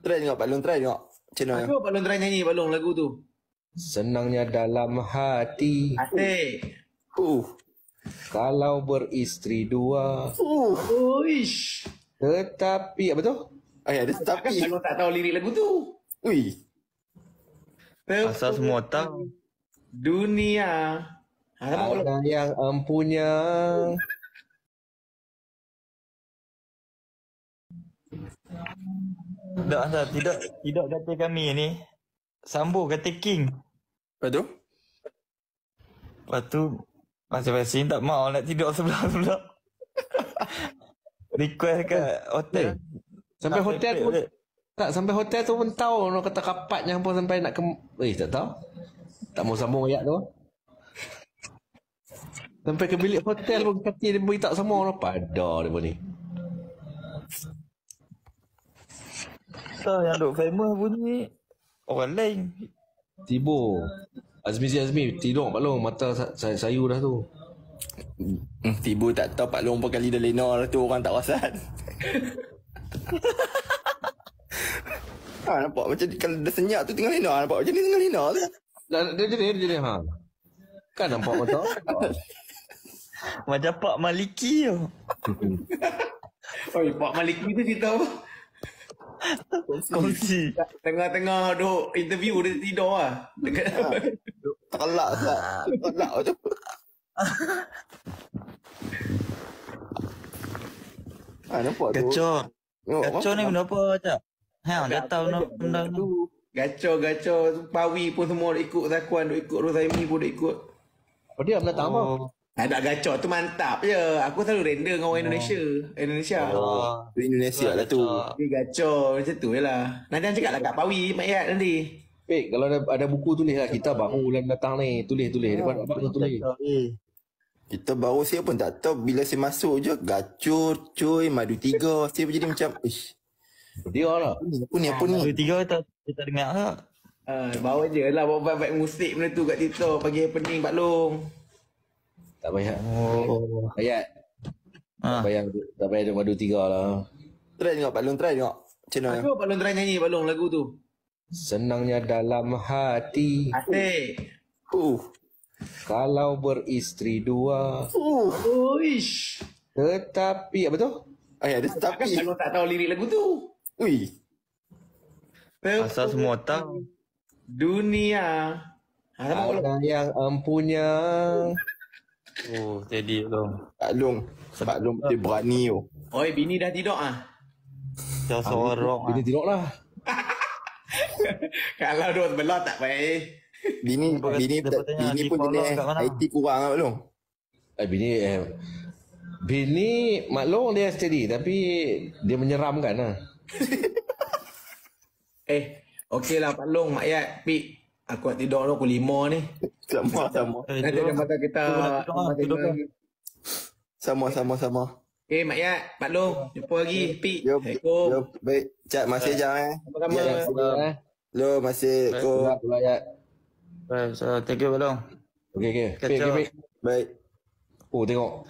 Try tengok Pak Long, try tengok. Macam mana? Cuba Pak Long try nyanyi Pak Long lagu tu. Senangnya dalam hati Asik. kalau beristri dua. Uish. Tetapi apa tu? Ada Takkan tetapi. Pak Long tak tahu lirik lagu tu. Ui. Asal semua tahu. Dunia. Apa Pak Long? Ada yang empunya. Tak asal tidak kata kami ni. Sambo kata king. Lepas tu? Lepas tu masing-masing tak mau nak tidur sebelah-sebelah. Request kat hotel. Sampai Tak hotel pepek pun balik. tak, sampai hotel tu pun tahu orang kata kapatnya pun sampai nak ke tak tahu. Tak mau sambung ayat tu. Sampai ke bilik hotel pun kata dia beritahu sama orang pada dia pun ni. So yang duk famous bunyi orang lain. Tibo. Azmi tidur Pak Long, mata sayu dah tu. Tiba tak tahu Pak Long pakai lidah Lena tu orang tak perasan. Nampak macam kalau dah senyap tu tengah Lena. Nampak macam ni tengah Lena tu. Dia jadi ha. Kan nampak mata. Macam Pak Maliki tu. Oi, Pak Maliki tu cerita apa? Kongsi. Tengah-tengah duk interview dia tidur lah. Dekat Terlak tak? Terlak tu. Nampak tu. Kacau. Tengok, Kacau ni benda apa Cak? Dah tahu benda ni. Gacor Pawi pun semua duk ikut Zakuan, duk ikut Rosaimi pun duk ikut. Oh dia nak tahu apa? Ada gacor tu mantap je. Aku selalu render dengan orang Indonesia. Oh. Indonesia lah tu. Dia gacor macam tu je lah. Nanti jangan cakap lah kat Pawi Mak Yat nanti. Pek, kalau ada buku tulis lah. Kita baru bulan datang ni. Tulis. Depan apa tu tulis. Kita baru saya pun tak tahu. Bila saya masuk je, gacor, cuy, madu tiga. Saya jadi macam, ish. Dia lah. Apa ni? Dua tiga kita dengar tak? Bawa je lah bawa vibe musik benda tu kat TikTok. Pagi happening Pak Long. Tak payah. Ayat. Tak payah ada madu tiga lah. Try tengok Pak Long, try tengok. Macam mana? Cuba Pak Long try nyanyi Pak Long lagu tu. Senangnya dalam hati Asik. kalau beristri dua. Uish. Tetapi apa tu? Ada Takkan tetapi. Pak Long tak tahu lirik lagu tu. Ui. Asal semua tahu. Dunia. Apa Pak Long? Ada yang empunya. Oh, jadi tu. Pak Long dia berani tu. Oi, bini dah tidur ah. Jauh sorok. Bila tidur lah. Kalau duduk sebelah tak baik. Bini pun jenis IT kurang lah Pak Long. Bini maklum dia steady tapi dia menyeramkan lah. Okey lah Pak Long, Mak Yat, Pik. Aku nak tidur dulu pukul 5 ni. Sama. Nanti ada masa kita Sama. Okey Mak Yat, Pak Long, jumpa lagi. Pik. Jom. Assalamualaikum. Baik. Cak masih jam Sama-sama. Lo masih ko. Baik, so thank you Balong. Okey. Kacau. Pek. Baik. Oh tengok.